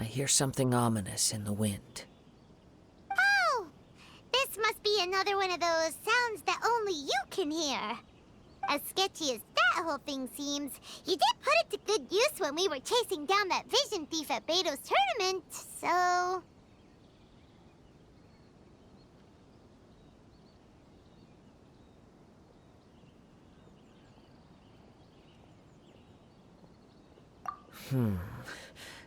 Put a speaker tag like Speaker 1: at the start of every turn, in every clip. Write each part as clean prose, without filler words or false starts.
Speaker 1: hear something ominous in the wind.
Speaker 2: Oh! This must be another one of those sounds that only you can hear. As sketchy as that whole thing seems, you did put it to good use when we were chasing down that vision thief at Beto's tournament, so...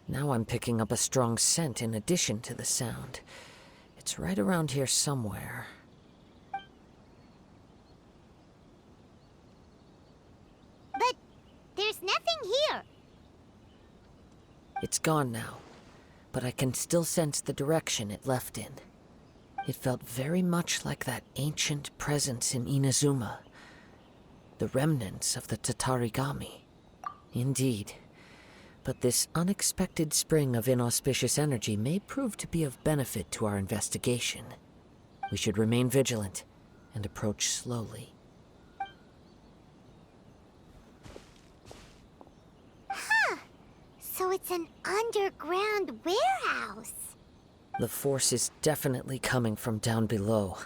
Speaker 1: Now I'm picking up a strong scent in addition to the sound. It's right around here somewhere.
Speaker 2: But there's nothing here.
Speaker 1: It's gone now, but I can still sense the direction it left in. It felt very much like that ancient presence in Inazuma. The remnants of the Tatarigami. Indeed. But this unexpected spring of inauspicious energy may prove to be of benefit to our investigation. We should remain vigilant and approach slowly.
Speaker 2: Huh. So it's an underground warehouse.
Speaker 1: The force is definitely coming from down below.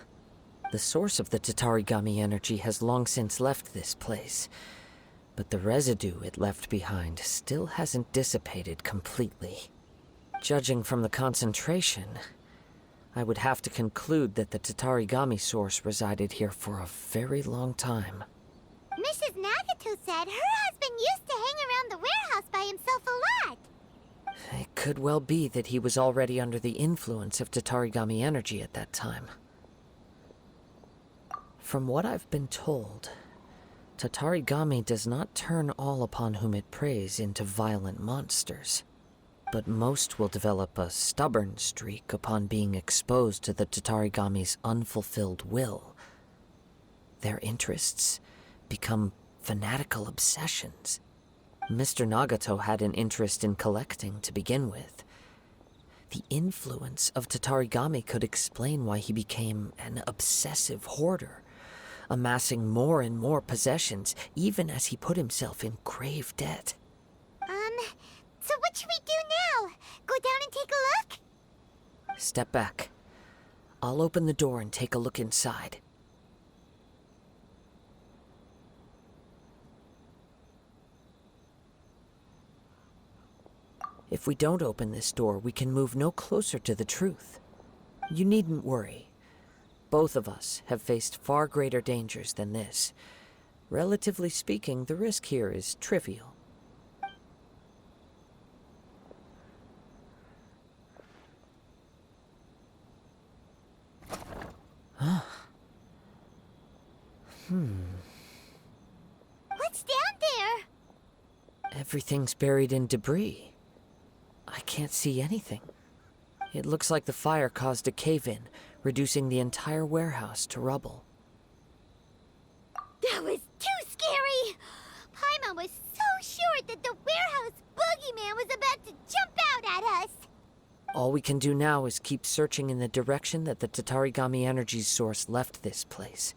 Speaker 1: The source of the Tatarigami energy has long since left this place. But the residue it left behind still hasn't dissipated completely. Judging from the concentration, I would have to conclude that the Tatarigami source resided here for a very long time.
Speaker 2: Mrs. Nagato said her husband used to hang around the warehouse by himself a lot.
Speaker 1: It could well be that he was already under the influence of Tatarigami energy at that time. From what I've been told, Tatarigami does not turn all upon whom it preys into violent monsters, but most will develop a stubborn streak upon being exposed to the Tatarigami's unfulfilled will. Their interests become fanatical obsessions. Mr. Nagato had an interest in collecting to begin with. The influence of Tatarigami could explain why he became an obsessive hoarder, amassing more and more possessions, even as he put himself in grave debt.
Speaker 2: So what should we do now? Go down and take a look?
Speaker 1: Step back. I'll open the door and take a look inside. If we don't open this door, we can move no closer to the truth. You needn't worry. Both of us have faced far greater dangers than this. Relatively speaking, the risk here is trivial. Huh.
Speaker 2: What's down there?
Speaker 1: Everything's buried in debris. I can't see anything. It looks like the fire caused a cave-in, reducing the entire warehouse to rubble.
Speaker 2: That was too scary! Paimon was so sure that the warehouse boogeyman was about to jump out at us!
Speaker 1: All we can do now is keep searching in the direction that the Tatarigami energy's source left this place.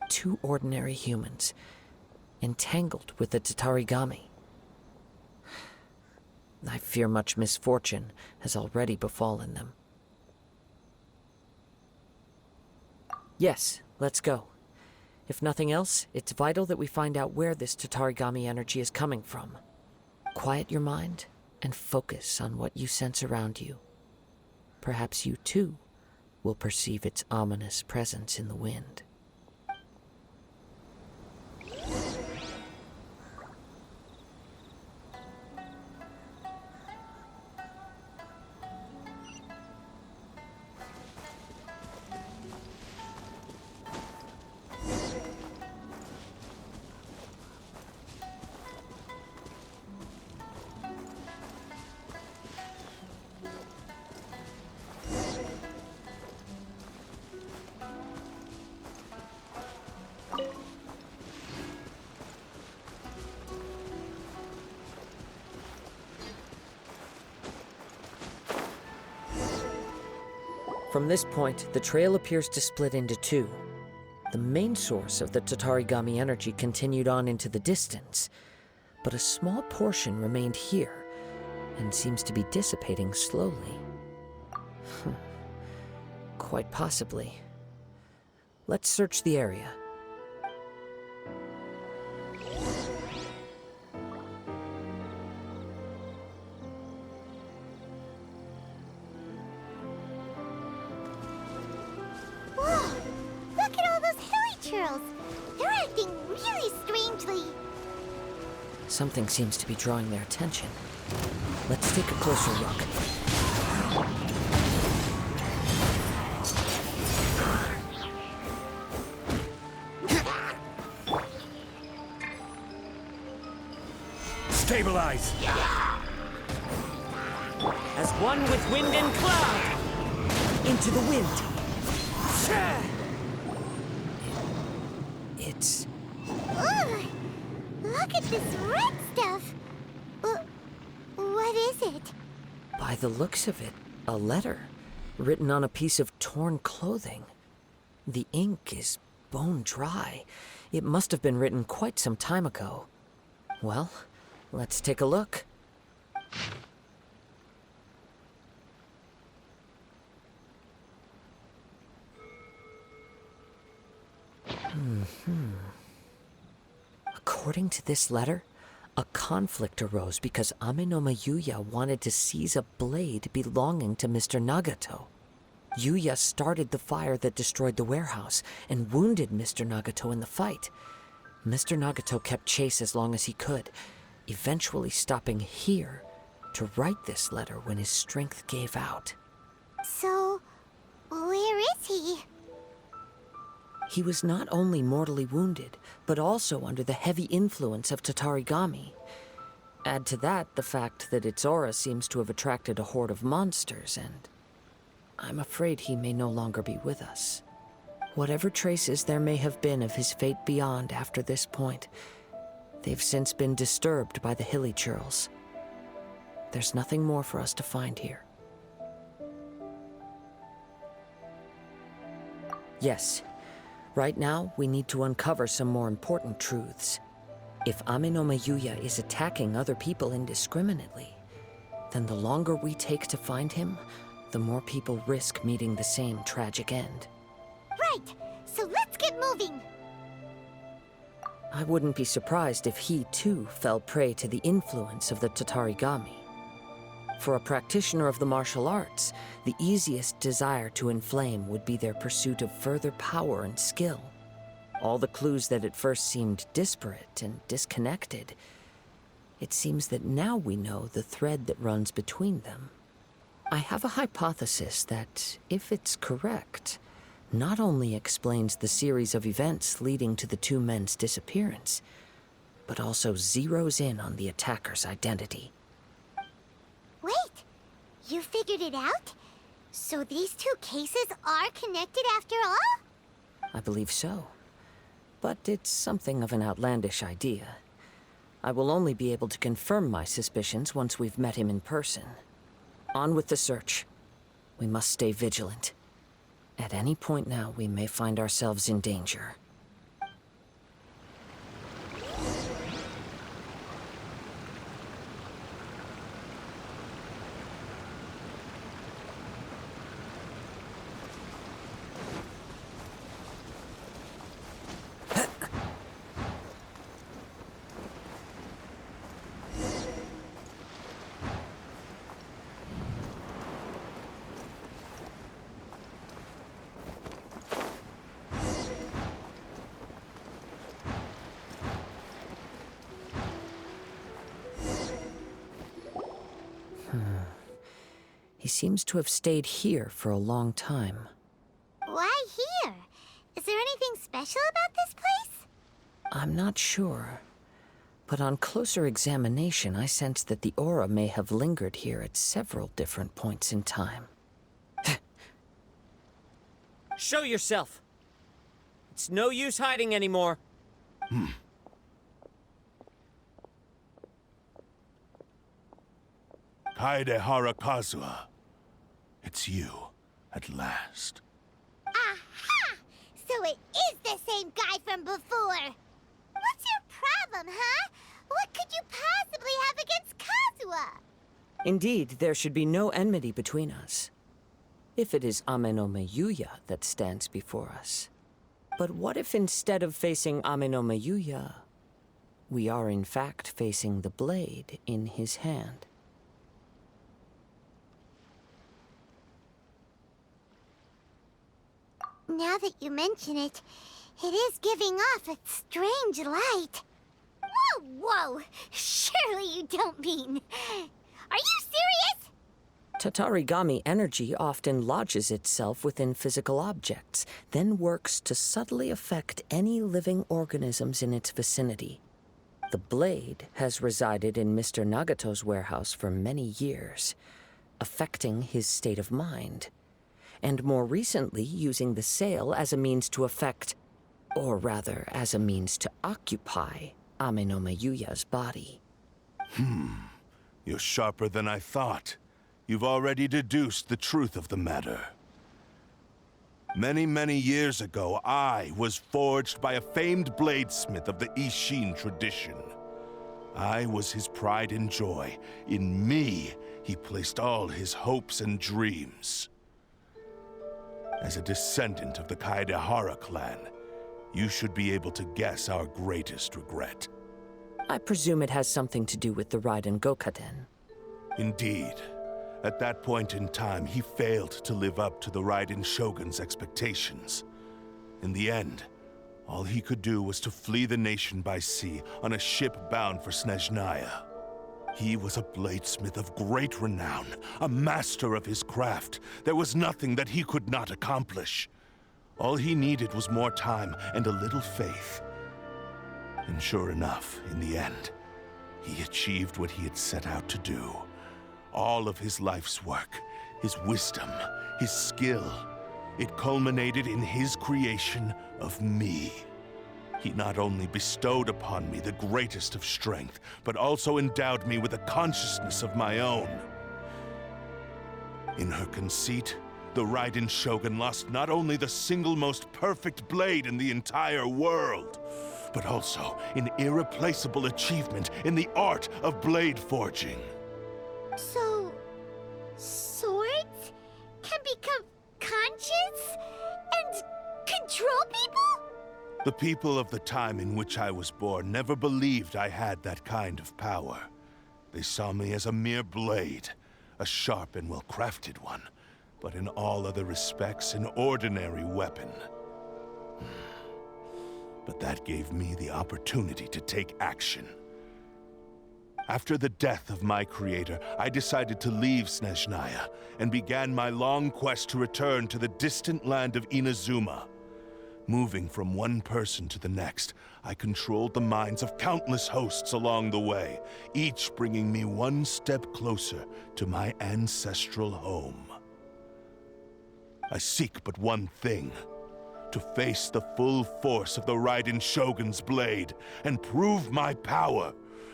Speaker 1: 2 ordinary humans, entangled with the Tatarigami. I fear much misfortune has already befallen them. Yes, let's go. If nothing else, it's vital that we find out where this Tatarigami energy is coming from. Quiet your mind and focus on what you sense around you. Perhaps you, too, will perceive its ominous presence in the wind. From this point, the trail appears to split into 2. The main source of the Tatarigami energy continued on into the distance, but a small portion remained here, and seems to be dissipating slowly. Quite possibly. Let's search the area.
Speaker 2: Whoa! Look at all those hilly churls! They're acting really strangely.
Speaker 1: Something seems to be drawing their attention. Let's take a closer look.
Speaker 3: Stabilize!
Speaker 1: As one with wind and cloud! Into the wind! It's...
Speaker 2: Ugh! Look at this red stuff! What is it?
Speaker 1: By the looks of it, a letter written on a piece of torn clothing. The ink is bone dry. It must have been written quite some time ago. Well, let's take a look. According to this letter, a conflict arose because Amenoma Yuya wanted to seize a blade belonging to Mr. Nagato. Yuya started the fire that destroyed the warehouse and wounded Mr. Nagato in the fight. Mr. Nagato kept chase as long as he could, eventually stopping here to write this letter when his strength gave out.
Speaker 2: So, where is he?
Speaker 1: He was not only mortally wounded, but also under the heavy influence of Tatarigami. Add to that the fact that its aura seems to have attracted a horde of monsters, and I'm afraid he may no longer be with us. Whatever traces there may have been of his fate beyond after this point, they've since been disturbed by the hilly churls. There's nothing more for us to find here. Yes. Right now, we need to uncover some more important truths. If Amenoma Yuya is attacking other people indiscriminately, then the longer we take to find him, the more people risk meeting the same tragic end.
Speaker 2: Right! So let's get moving!
Speaker 1: I wouldn't be surprised if he, too, fell prey to the influence of the Tatarigami. For a practitioner of the martial arts, the easiest desire to inflame would be their pursuit of further power and skill. All the clues that at first seemed disparate and disconnected, it seems that now we know the thread that runs between them. I have a hypothesis that, if it's correct, not only explains the series of events leading to the two men's disappearance, but also zeroes in on the attacker's identity.
Speaker 2: Wait! You figured it out? So these two cases are connected after all?
Speaker 1: I believe so. But it's something of an outlandish idea. I will only be able to confirm my suspicions once we've met him in person. On with the search. We must stay vigilant. At any point now, we may find ourselves in danger. He seems to have stayed here for a long time.
Speaker 2: Why here? Is there anything special about this place?
Speaker 1: I'm not sure. But on closer examination, I sense that the aura may have lingered here at several different points in time. Show yourself! It's no use hiding anymore.
Speaker 3: Kaedehara Kazuha. It's you, at last.
Speaker 2: Aha! So it is the same guy from before! What's your problem, huh? What could you possibly have against Kazuha?
Speaker 1: Indeed, there should be no enmity between us. If it is Ame no Miyuya that stands before us. But what if instead of facing Ame no Miyuya, we are in fact facing the blade in his hand?
Speaker 2: Now that you mention it, it is giving off a strange light. Whoa, whoa! Surely you don't mean... Are you serious?
Speaker 1: Tatarigami energy often lodges itself within physical objects, then works to subtly affect any living organisms in its vicinity. The blade has resided in Mr. Nagato's warehouse for many years, affecting his state of mind, and more recently using the sale as a means to affect, or rather as a means to occupy, Ame no Miyuya's body.
Speaker 3: You're sharper than I thought. You've already deduced the truth of the matter. Many, many years ago, I was forged by a famed bladesmith of the Ishin tradition. I was his pride and joy. In me, he placed all his hopes and dreams. As a descendant of the Kaedehara clan, you should be able to guess our greatest regret.
Speaker 1: I presume it has something to do with the Raiden Gokaden.
Speaker 3: Indeed. At that point in time, he failed to live up to the Raiden Shogun's expectations. In the end, all he could do was to flee the nation by sea on a ship bound for Snezhnaya. He was a bladesmith of great renown, a master of his craft. There was nothing that he could not accomplish. All he needed was more time and a little faith. And sure enough, in the end, he achieved what he had set out to do. All of his life's work, his wisdom, his skill, it culminated in his creation of me. He not only bestowed upon me the greatest of strength, but also endowed me with a consciousness of my own. In her conceit, the Raiden Shogun lost not only the single most perfect blade in the entire world, but also an irreplaceable achievement in the art of blade forging.
Speaker 2: So... swords can become conscious and control people?
Speaker 3: The people of the time in which I was born never believed I had that kind of power. They saw me as a mere blade, a sharp and well-crafted one, but in all other respects an ordinary weapon. But that gave me the opportunity to take action. After the death of my creator, I decided to leave Snezhnaya and began my long quest to return to the distant land of Inazuma. Moving from one person to the next, I controlled the minds of countless hosts along the way, each bringing me one step closer to my ancestral home. I seek but one thing: to face the full force of the Raiden Shogun's blade and prove my power,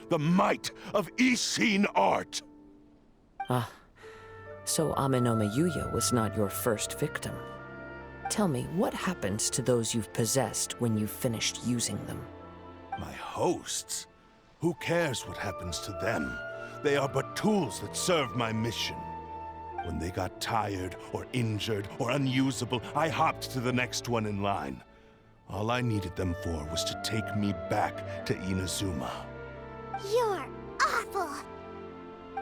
Speaker 3: the might of Ishin art.
Speaker 1: So Ame no Miyuya was not your first victim. Tell me, what happens to those you've possessed when you've finished using them?
Speaker 3: My hosts? Who cares what happens to them? They are but tools that serve my mission. When they got tired, or injured, or unusable, I hopped to the next one in line. All I needed them for was to take me back to Inazuma.
Speaker 2: You're awful!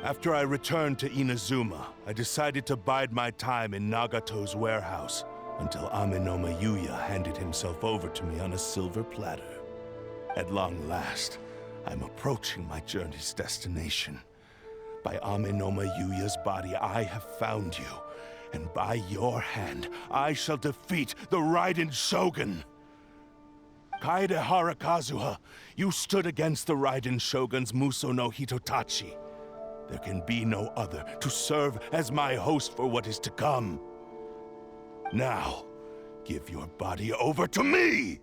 Speaker 3: After I returned to Inazuma, I decided to bide my time in Nagato's warehouse until Ame no Miyuya handed himself over to me on a silver platter. At long last, I'm approaching my journey's destination. By Ame no Miyuya's body, I have found you, and by your hand, I shall defeat the Raiden Shogun! Kaedehara Kazuha, you stood against the Raiden Shogun's Muso no Hitotachi. There can be no other to serve as my host for what is to come. Now, give your body over to me!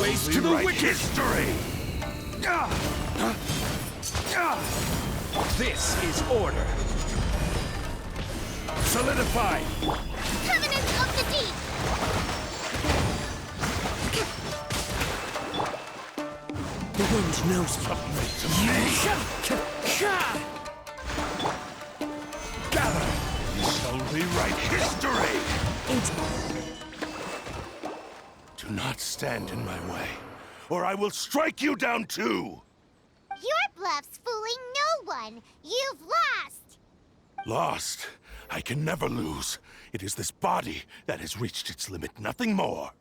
Speaker 4: Waste to the wicked!
Speaker 3: History!
Speaker 4: This is order.
Speaker 3: Solidify!
Speaker 2: Covenant of the Deep!
Speaker 1: The wind knows
Speaker 3: Submit to me! Gather! We shall rewrite history! Do not stand in my way, or I will strike you down too!
Speaker 2: Your bluff's fooling no one! You've lost!
Speaker 3: Lost? I can never lose. It is this body that has reached its limit, nothing more.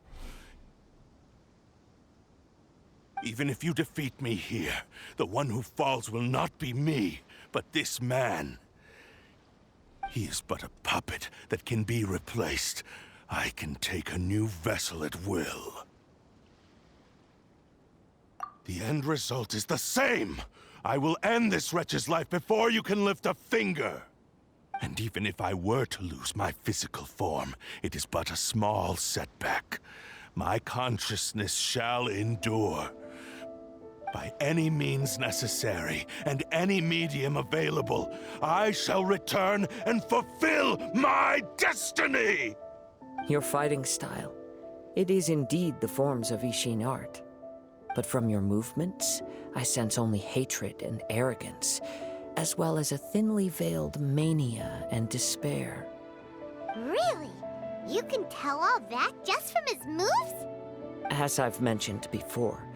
Speaker 3: Even if you defeat me here, the one who falls will not be me, but this man. He is but a puppet that can be replaced. I can take a new vessel at will. The end result is the same! I will end this wretch's life before you can lift a finger! And even if I were to lose my physical form, it is but a small setback. My consciousness shall endure. By any means necessary, and any medium available, I shall return and fulfill my destiny!
Speaker 1: Your fighting style. It is indeed the forms of Ishin art. But from your movements, I sense only hatred and arrogance, as well as a thinly veiled mania and despair.
Speaker 2: Really? You can tell all that just from his moves?
Speaker 1: As I've mentioned before,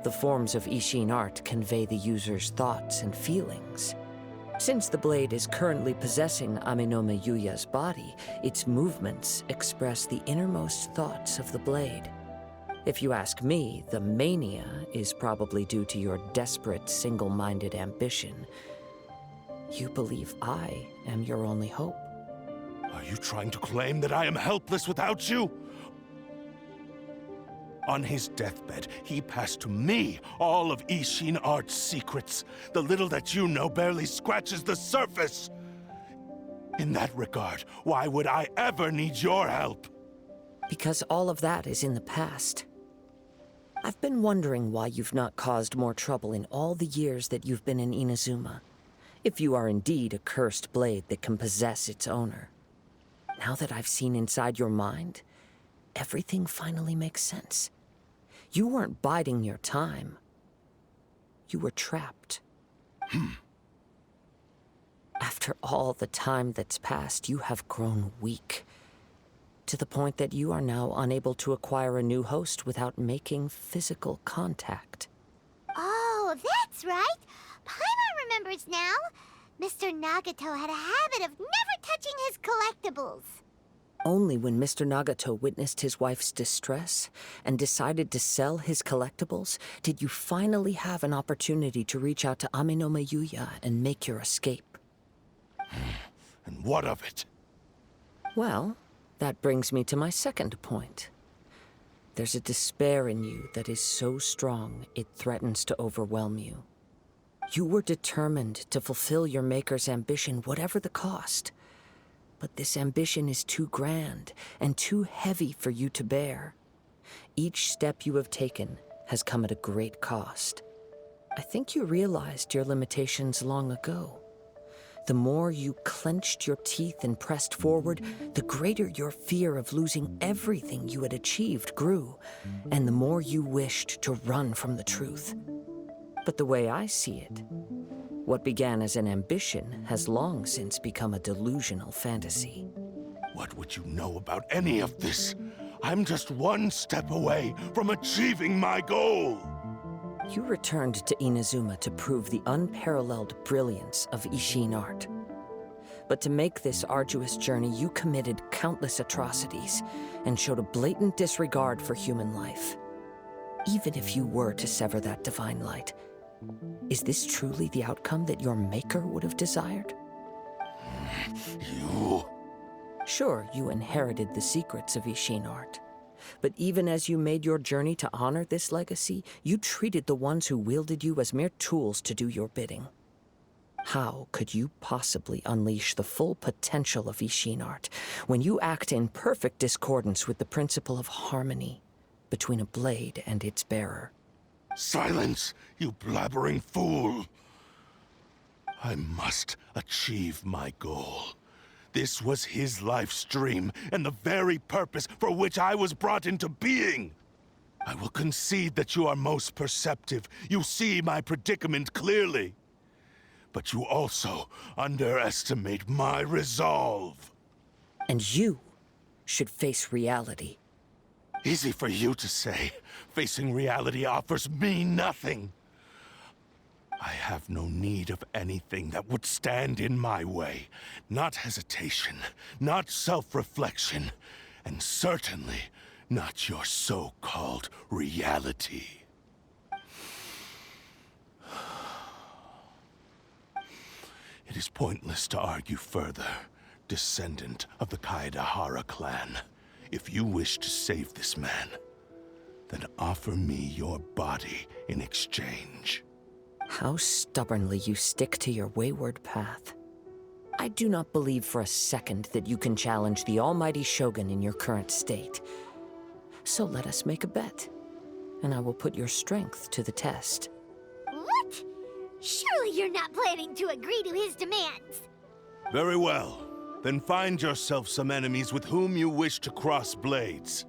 Speaker 1: the forms of Ishin art convey the user's thoughts and feelings. Since the blade is currently possessing Aminome Yuya's body, its movements express the innermost thoughts of the blade. If you ask me, the mania is probably due to your desperate, single-minded ambition. You believe I am your only hope.
Speaker 3: Are you trying to claim that I am helpless without you? On his deathbed, he passed to me all of Ishin art's secrets. The little that you know barely scratches the surface. In that regard, why would I ever need your help?
Speaker 1: Because all of that is in the past. I've been wondering why you've not caused more trouble in all the years that you've been in Inazuma. If you are indeed a cursed blade that can possess its owner. Now that I've seen inside your mind, everything finally makes sense. You weren't biding your time. You were trapped. After all the time that's passed, you have grown weak. To the point that you are now unable to acquire a new host without making physical contact.
Speaker 2: Oh, that's right! Paimon remembers now. Mr. Nagato had a habit of never touching his collectibles.
Speaker 1: Only when Mr. Nagato witnessed his wife's distress and decided to sell his collectibles did you finally have an opportunity to reach out to Aminome Yuya and make your escape.
Speaker 3: And what of it?
Speaker 1: Well, that brings me to my second point. There's a despair in you that is so strong it threatens to overwhelm you. You were determined to fulfill your maker's ambition, whatever the cost. But this ambition is too grand and too heavy for you to bear. Each step you have taken has come at a great cost. I think you realized your limitations long ago. The more you clenched your teeth and pressed forward, the greater your fear of losing everything you had achieved grew, and the more you wished to run from the truth. But the way I see it, what began as an ambition has long since become a delusional fantasy.
Speaker 3: What would you know about any of this? I'm just one step away from achieving my goal!
Speaker 1: You returned to Inazuma to prove the unparalleled brilliance of Ishin art. But to make this arduous journey, you committed countless atrocities and showed a blatant disregard for human life. Even if you were to sever that divine light, is this truly the outcome that your maker would have desired?
Speaker 3: You...
Speaker 1: Sure, you inherited the secrets of Ishin art. But even as you made your journey to honor this legacy, you treated the ones who wielded you as mere tools to do your bidding. How could you possibly unleash the full potential of Ishin art when you act in perfect discordance with the principle of harmony between a blade and its bearer?
Speaker 3: Silence, you blabbering fool! I must achieve my goal. This was his life's dream, and the very purpose for which I was brought into being. I will concede that you are most perceptive. You see my predicament clearly. But you also underestimate my resolve.
Speaker 1: And you should face reality.
Speaker 3: Easy for you to say. Facing reality offers me nothing. I have no need of anything that would stand in my way. Not hesitation, not self-reflection, and certainly not your so-called reality. It is pointless to argue further, descendant of the Kaedahara clan. If you wish to save this man, then offer me your body in exchange.
Speaker 1: How stubbornly you stick to your wayward path. I do not believe for a second that you can challenge the almighty Shogun in your current state. So let us make a bet, and I will put your strength to the test.
Speaker 2: What? Surely you're not planning to agree to his demands.
Speaker 3: Very well. Then find yourself some enemies with whom you wish to cross blades.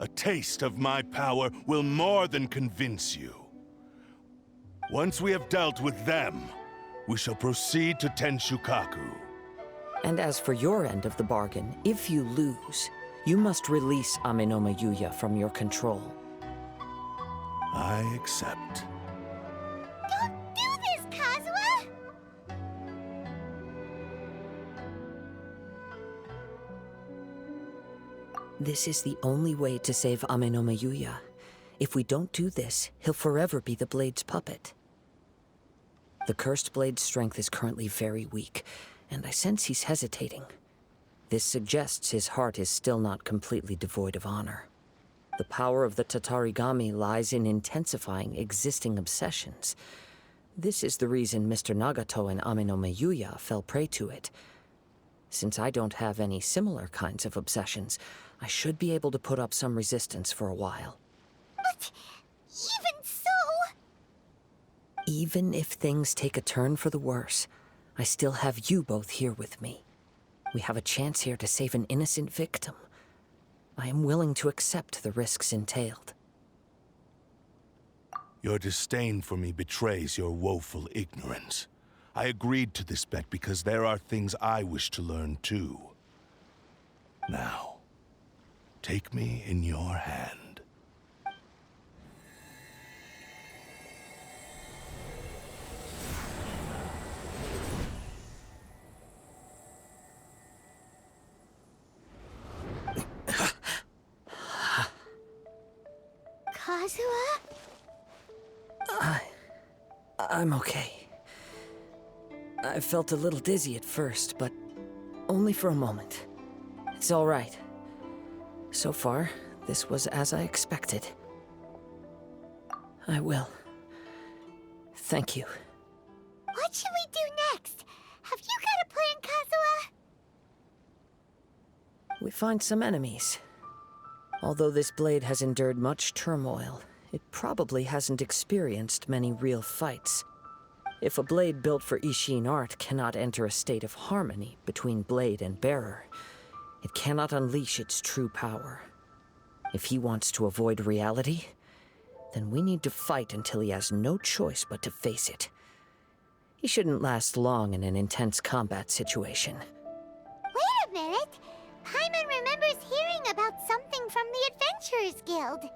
Speaker 3: A taste of my power will more than convince you. Once we have dealt with them, we shall proceed to Tenshukaku.
Speaker 1: And as for your end of the bargain, if you lose, you must release Amenoma Yuya from your control.
Speaker 3: I accept.
Speaker 2: Don't do this, Kazuha!
Speaker 1: This is the only way to save Amenoma Yuya. If we don't do this, he'll forever be the Blade's puppet. The Cursed Blade's strength is currently very weak, and I sense he's hesitating. This suggests his heart is still not completely devoid of honor. The power of the Tatarigami lies in intensifying existing obsessions. This is the reason Mr. Nagato and Amenoma Yuya fell prey to it. Since I don't have any similar kinds of obsessions, I should be able to put up some resistance for a while.
Speaker 2: But even so...
Speaker 1: Even if things take a turn for the worse, I still have you both here with me. We have a chance here to save an innocent victim. I am willing to accept the risks entailed.
Speaker 3: Your disdain for me betrays your woeful ignorance. I agreed to this bet because there are things I wish to learn too. Now, take me in your hand.
Speaker 2: Kazuha?
Speaker 1: I'm okay. I felt a little dizzy at first, but only for a moment. It's all right. So far, this was as I expected. I will. Thank you.
Speaker 2: What should we do next? Have you got a plan, Kazuha?
Speaker 1: We find some enemies. Although this blade has endured much turmoil, it probably hasn't experienced many real fights. If a blade built for Ishin art cannot enter a state of harmony between blade and bearer, it cannot unleash its true power. If he wants to avoid reality, then we need to fight until he has no choice but to face it. He shouldn't last long in an intense combat situation.
Speaker 2: Wait a minute! Paimon remembers hearing about something from the Adventurers Guild.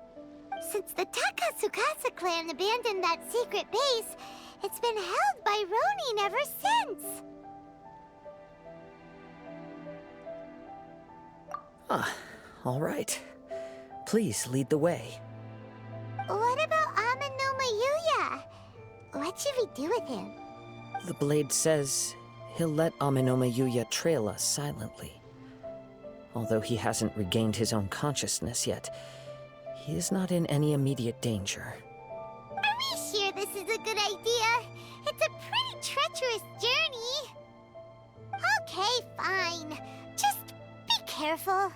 Speaker 2: Since the Takasukasa clan abandoned that secret base, it's been held by Ronin ever since.
Speaker 1: All right. Please lead the way.
Speaker 2: What about Amenoma Yuya? What should we do with him?
Speaker 1: The blade says he'll let Amenoma Yuya trail us silently. Although he hasn't regained his own consciousness yet, he is not in any immediate danger.
Speaker 2: Are we sure this is a good idea? It's a pretty treacherous journey. Okay, fine. Just be careful.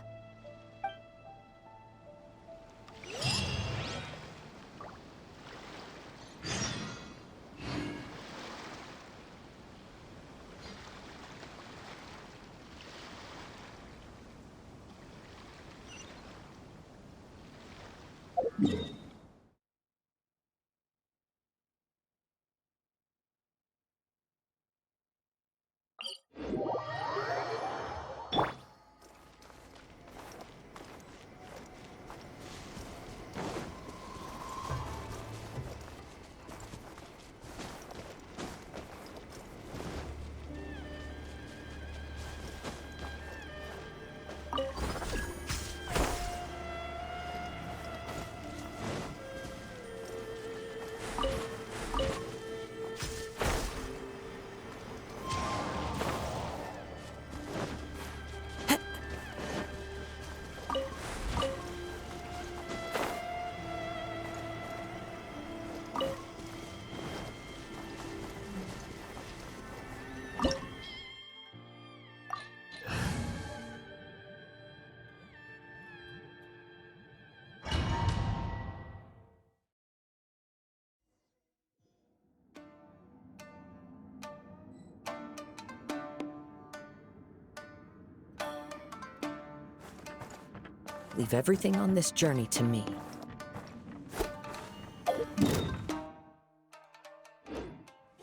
Speaker 1: Leave everything on this journey to me.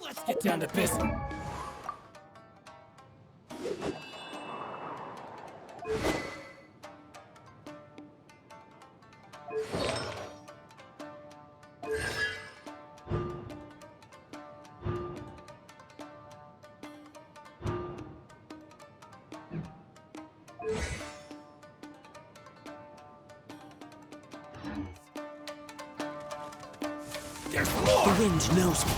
Speaker 4: Let's get down to business. There's more!
Speaker 1: The wind knows me.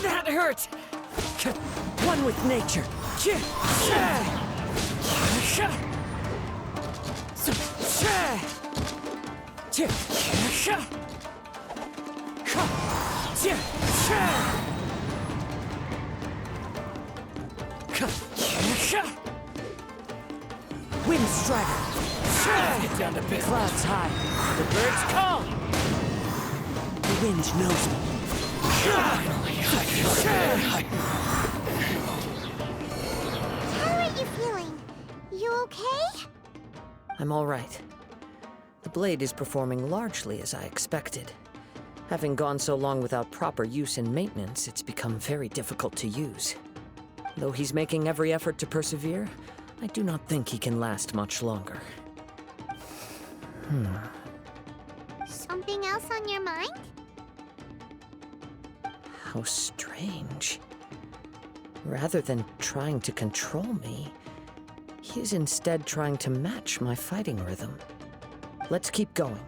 Speaker 1: That hurt! One with nature. Wind strider.
Speaker 4: Get down to business.
Speaker 1: Clouds high. The birds call. The wind knows me.
Speaker 2: How are you feeling? You okay?
Speaker 1: I'm all right. The blade is performing largely as I expected. Having gone so long without proper use and maintenance, it's become very difficult to use. Though he's making every effort to persevere, I do not think he can last much longer.
Speaker 2: Something else on your mind?
Speaker 1: How strange. Rather than trying to control me, he is instead trying to match my fighting rhythm. Let's keep going.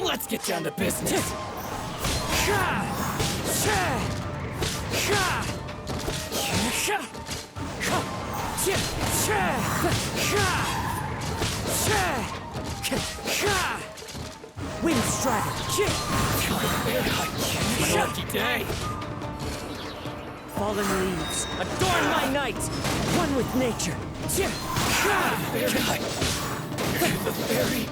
Speaker 4: Let's get down to business.
Speaker 1: Wind strider.
Speaker 4: My lucky day.
Speaker 1: Fallen leaves, adorn my night. One with nature.
Speaker 4: The fairy.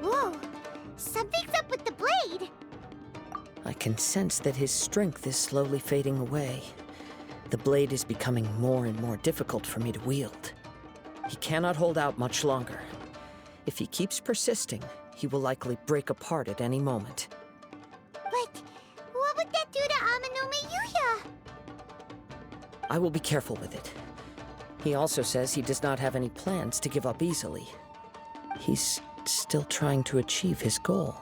Speaker 2: Whoa! Something's up with the blade!
Speaker 1: I can sense that his strength is slowly fading away. The blade is becoming more and more difficult for me to wield. He cannot hold out much longer. If he keeps persisting, he will likely break apart at any moment.
Speaker 2: But what would that do to Amanome Yuya?
Speaker 1: I will be careful with it. He also says he does not have any plans to give up easily. He's still trying to achieve his goal.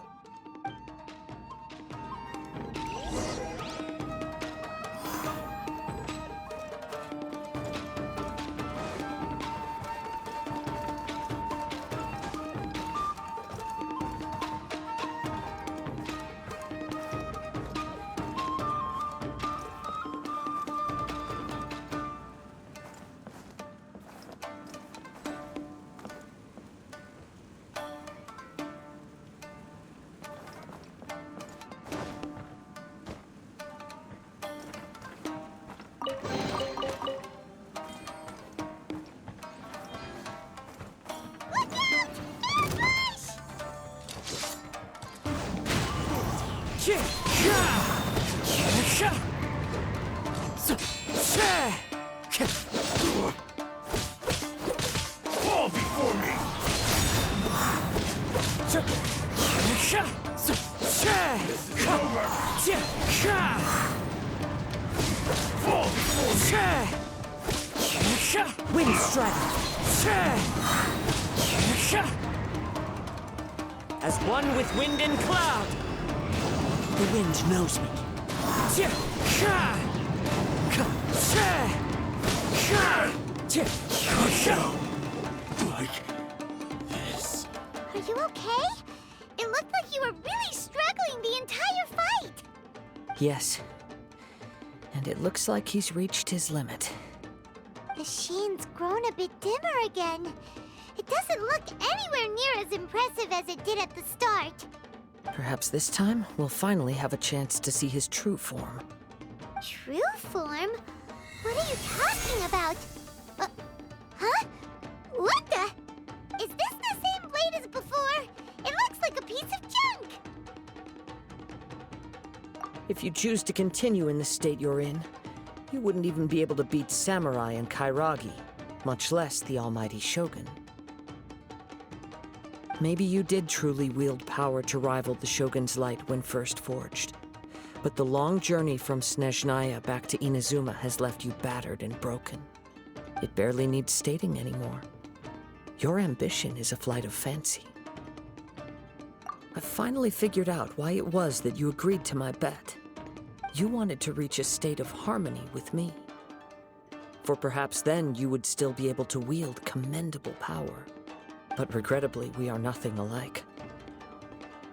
Speaker 4: Fall before me. This is over. Fall before me.
Speaker 1: Wind strider. As one with wind and cloud. The wind knows me.
Speaker 4: Like this.
Speaker 2: Are you okay? It looked like you were really struggling the entire fight.
Speaker 1: Yes. And it looks like he's reached his limit.
Speaker 2: The sheen's grown a bit dimmer again. It doesn't look anywhere near as impressive as it did at the start.
Speaker 1: Perhaps this time we'll finally have a chance to see his true form.
Speaker 2: True form? What are you talking about? Huh? What the? Is this the same blade as before? It looks like a piece of junk!
Speaker 1: If you choose to continue in the state you're in, you wouldn't even be able to beat Samurai and Kairagi, much less the almighty Shogun. Maybe you did truly wield power to rival the Shogun's light when first forged. But the long journey from Snezhnaya back to Inazuma has left you battered and broken. It barely needs stating anymore. Your ambition is a flight of fancy. I've finally figured out why it was that you agreed to my bet. You wanted to reach a state of harmony with me. For perhaps then you would still be able to wield commendable power. But regrettably, we are nothing alike.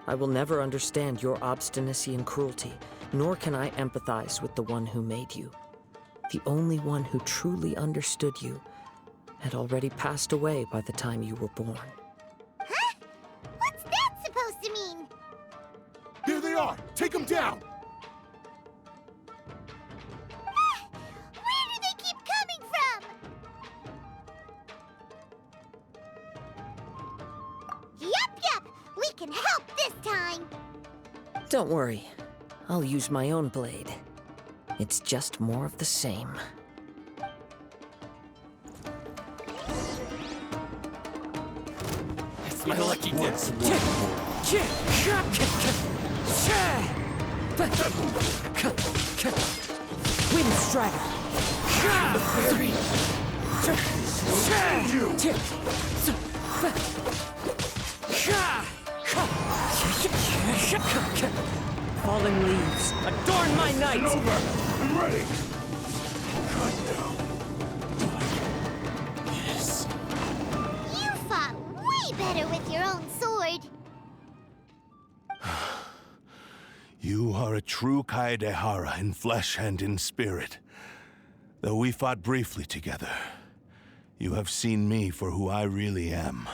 Speaker 1: I will never understand your obstinacy and cruelty, nor can I empathize with the one who made you. The only one who truly understood you had already passed away by the time you were born.
Speaker 2: Huh? What's that supposed to mean?
Speaker 4: There they are! Take them down!
Speaker 2: Where do they keep coming from? Yup! We can help this time!
Speaker 1: Don't worry. I'll use my own blade. It's just more of the same.
Speaker 4: It's my lucky day.
Speaker 1: Wind Strider!
Speaker 4: The fairy! You!
Speaker 1: Falling leaves, adorn my night!
Speaker 4: It's over! I'm ready! Good now. Yes.
Speaker 2: You fought way better with your own sword.
Speaker 3: You are a true Kaedehara in flesh and in spirit. Though we fought briefly together, you have seen me for who I really am.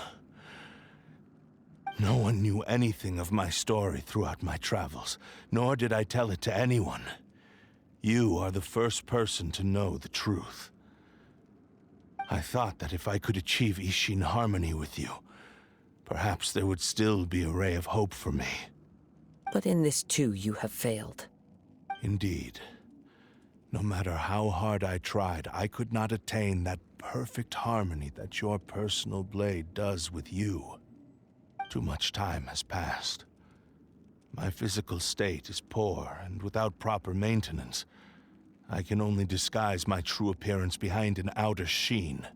Speaker 3: No one knew anything of my story throughout my travels, nor did I tell it to anyone. You are the first person to know the truth. I thought that if I could achieve Ishin harmony with you, perhaps there would still be a ray of hope for me.
Speaker 1: But in this too, you have failed.
Speaker 3: Indeed. No matter how hard I tried, I could not attain that perfect harmony that your personal blade does with you. Too much time has passed. My physical state is poor, and without proper maintenance, I can only disguise my true appearance behind an outer sheen.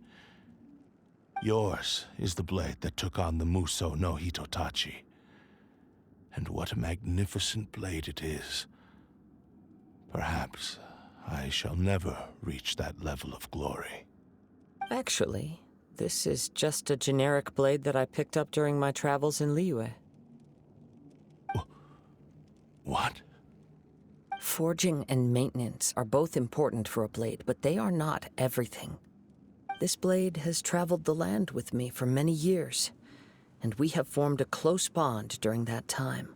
Speaker 3: Yours is the blade that took on the Muso no Hitotachi. And what a magnificent blade it is. Perhaps I shall never reach that level of glory.
Speaker 1: Actually, this is just a generic blade that I picked up during my travels in Liyue.
Speaker 3: What?
Speaker 1: Forging and maintenance are both important for a blade, but they are not everything. This blade has traveled the land with me for many years, and we have formed a close bond during that time.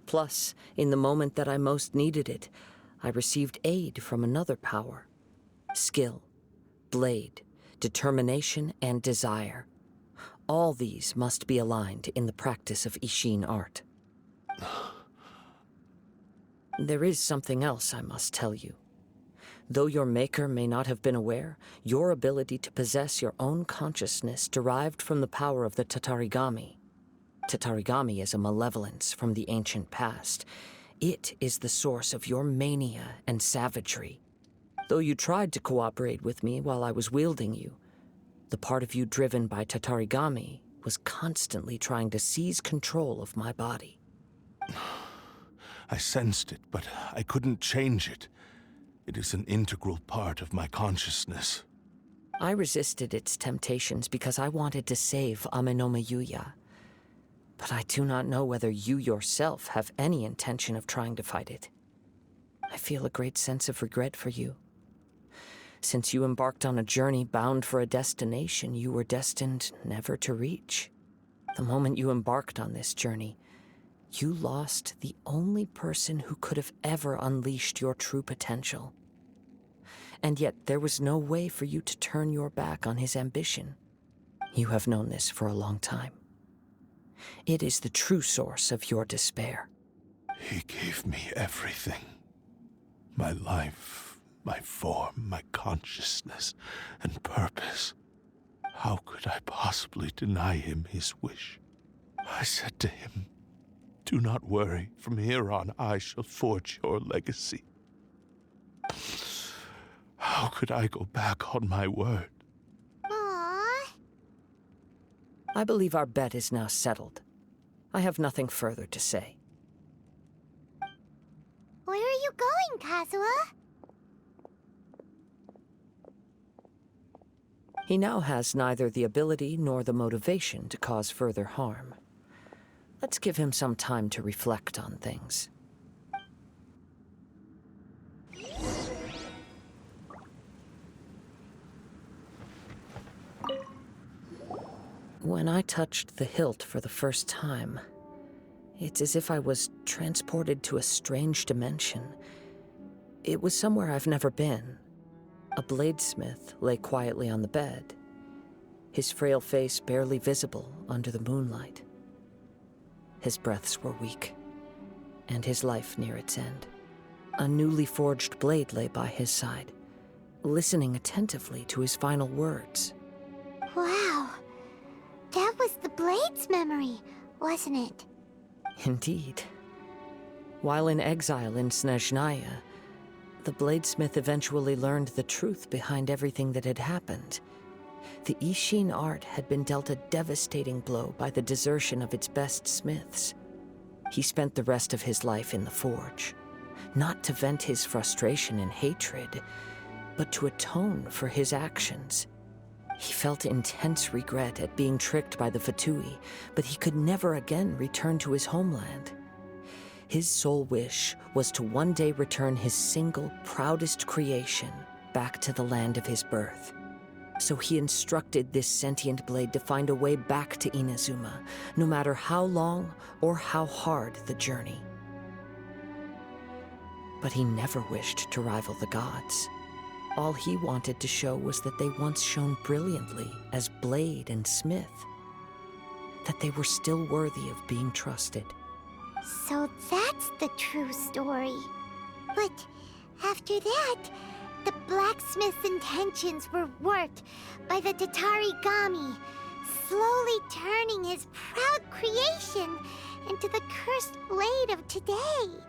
Speaker 1: Plus, in the moment that I most needed it, I received aid from another power. Skill, blade, determination, and desire. All these must be aligned in the practice of Ishin art. There is something else I must tell you. Though your maker may not have been aware, your ability to possess your own consciousness derived from the power of the Tatarigami. Tatarigami is a malevolence from the ancient past. It is the source of your mania and savagery. Though you tried to cooperate with me while I was wielding you, the part of you driven by Tatarigami was constantly trying to seize control of my body.
Speaker 3: I sensed it, but I couldn't change it. It is an integral part of my consciousness.
Speaker 1: I resisted its temptations because I wanted to save Amenoma Yuya. But I do not know whether you yourself have any intention of trying to fight it. I feel a great sense of regret for you. Since you embarked on a journey bound for a destination you were destined never to reach. The moment you embarked on this journey, you lost the only person who could have ever unleashed your true potential. And yet there was no way for you to turn your back on his ambition. You have known this for a long time. It is the true source of your despair.
Speaker 3: He gave me everything. My life, my form, my consciousness, and purpose. How could I possibly deny him his wish? I said to him, "Do not worry. From here on, I shall forge your legacy." How could I go back on my word?
Speaker 2: Aww.
Speaker 1: I believe our bet is now settled. I have nothing further to say.
Speaker 2: Where are you going, Kazuha?
Speaker 1: He now has neither the ability nor the motivation to cause further harm. Let's give him some time to reflect on things. When I touched the hilt for the first time, it's as if I was transported to a strange dimension. It was somewhere I've never been. A bladesmith lay quietly on the bed, his frail face barely visible under the moonlight. His breaths were weak, and his life near its end. A newly forged blade lay by his side, listening attentively to his final words.
Speaker 2: Wow. That was the Blade's memory, wasn't it?
Speaker 1: Indeed. While in exile in Snezhnaya, the bladesmith eventually learned the truth behind everything that had happened. The Ishin art had been dealt a devastating blow by the desertion of its best smiths. He spent the rest of his life in the forge, not to vent his frustration and hatred, but to atone for his actions. He felt intense regret at being tricked by the Fatui, but he could never again return to his homeland. His sole wish was to one day return his single, proudest creation back to the land of his birth. So he instructed this sentient blade to find a way back to Inazuma, no matter how long or how hard the journey. But he never wished to rival the gods. All he wanted to show was that they once shone brilliantly as blade and smith, that they were still worthy of being trusted.
Speaker 2: So that's the true story. But after that, the blacksmith's intentions were worked by the Tatarigami, slowly turning his proud creation into the cursed blade of today.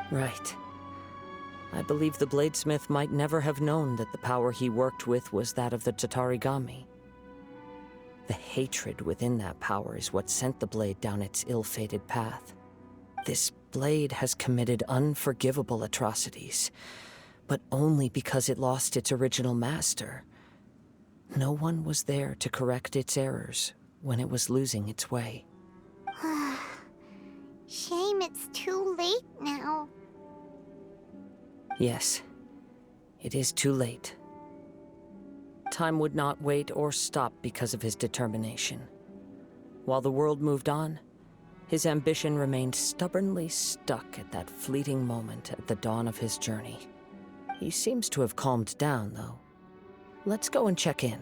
Speaker 1: Right. I believe the bladesmith might never have known that the power he worked with was that of the Tatarigami. The hatred within that power is what sent the blade down its ill-fated path. This blade has committed unforgivable atrocities, but only because it lost its original master. No one was there to correct its errors when it was losing its way.
Speaker 2: Shame it's too late now.
Speaker 1: Yes, it is too late. Time would not wait or stop because of his determination. While the world moved on, his ambition remained stubbornly stuck at that fleeting moment at the dawn of his journey. He seems to have calmed down, though. Let's go and check in.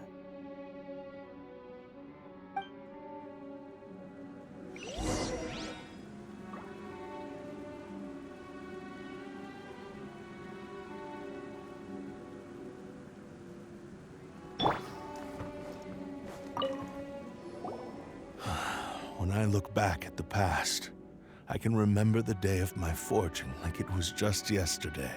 Speaker 3: When I look back at the past, I can remember the day of my forging like it was just yesterday.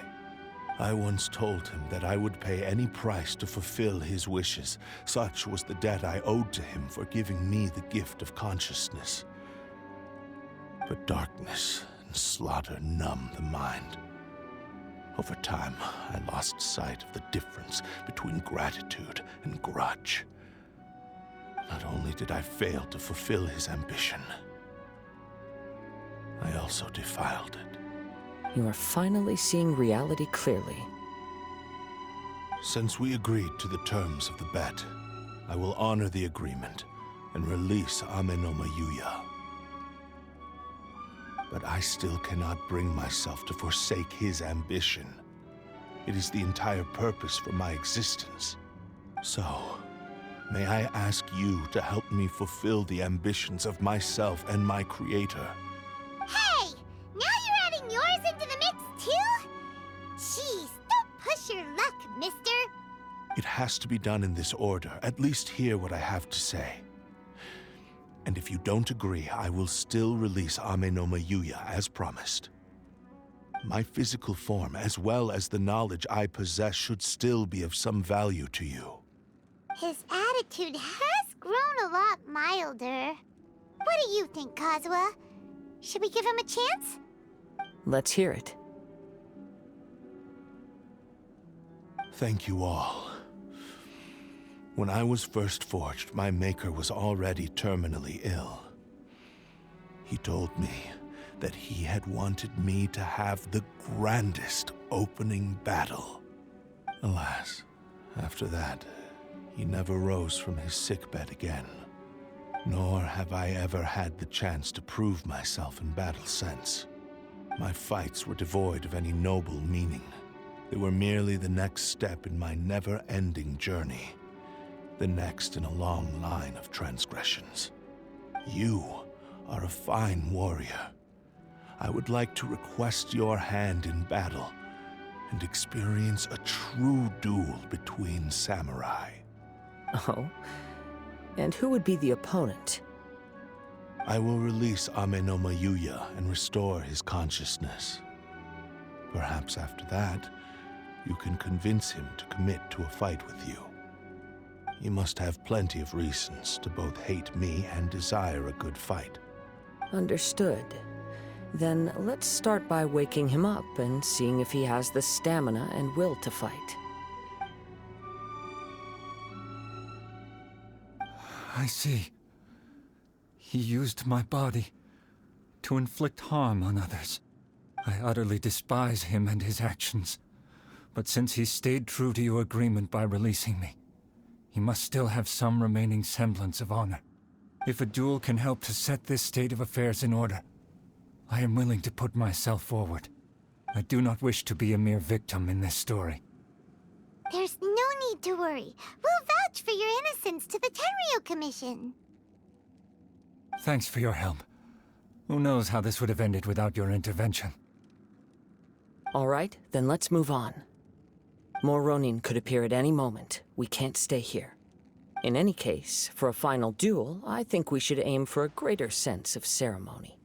Speaker 3: I once told him that I would pay any price to fulfill his wishes. Such was the debt I owed to him for giving me the gift of consciousness. But darkness and slaughter numb the mind. Over time, I lost sight of the difference between gratitude and grudge. Not only did I fail to fulfill his ambition, I also defiled it.
Speaker 1: You are finally seeing reality clearly.
Speaker 3: Since we agreed to the terms of the bet, I will honor the agreement and release Ame no Mayuya. But I still cannot bring myself to forsake his ambition. It is the entire purpose for my existence. So, may I ask you to help me fulfill the ambitions of myself and my creator?
Speaker 2: Hey! Now you're adding yours into the mix, too? Jeez, don't push your luck, mister.
Speaker 3: It has to be done in this order. At least hear what I have to say. And if you don't agree, I will still release Ame no Mayuya as promised. My physical form, as well as the knowledge I possess, should still be of some value to you.
Speaker 2: His attitude has grown a lot milder. What do you think, Kazuha? Should we give him a chance?
Speaker 1: Let's hear it.
Speaker 3: Thank you all. When I was first forged, my maker was already terminally ill. He told me that he had wanted me to have the grandest opening battle. Alas, after that, he never rose from his sickbed again. Nor have I ever had the chance to prove myself in battle since. My fights were devoid of any noble meaning. They were merely the next step in my never-ending journey. The next in a long line of transgressions. You are a fine warrior. I would like to request your hand in battle and experience a true duel between samurai.
Speaker 1: Oh? And who would be the opponent?
Speaker 3: I will release Ame no Mayuya and restore his consciousness. Perhaps after that, you can convince him to commit to a fight with you. He must have plenty of reasons to both hate me and desire a good fight.
Speaker 1: Understood. Then let's start by waking him up and seeing if he has the stamina and will to fight.
Speaker 5: I see. He used my body to inflict harm on others. I utterly despise him and his actions. But since he stayed true to your agreement by releasing me, he must still have some remaining semblance of honor. If a duel can help to set this state of affairs in order, I am willing to put myself forward. I do not wish to be a mere victim in this story.
Speaker 2: There's no need to worry. We'll vouch for your innocence to the Tenryo Commission.
Speaker 5: Thanks for your help. Who knows how this would have ended without your intervention.
Speaker 1: All right, then let's move on. More Ronin could appear at any moment. We can't stay here. In any case, for a final duel, I think we should aim for a greater sense of ceremony.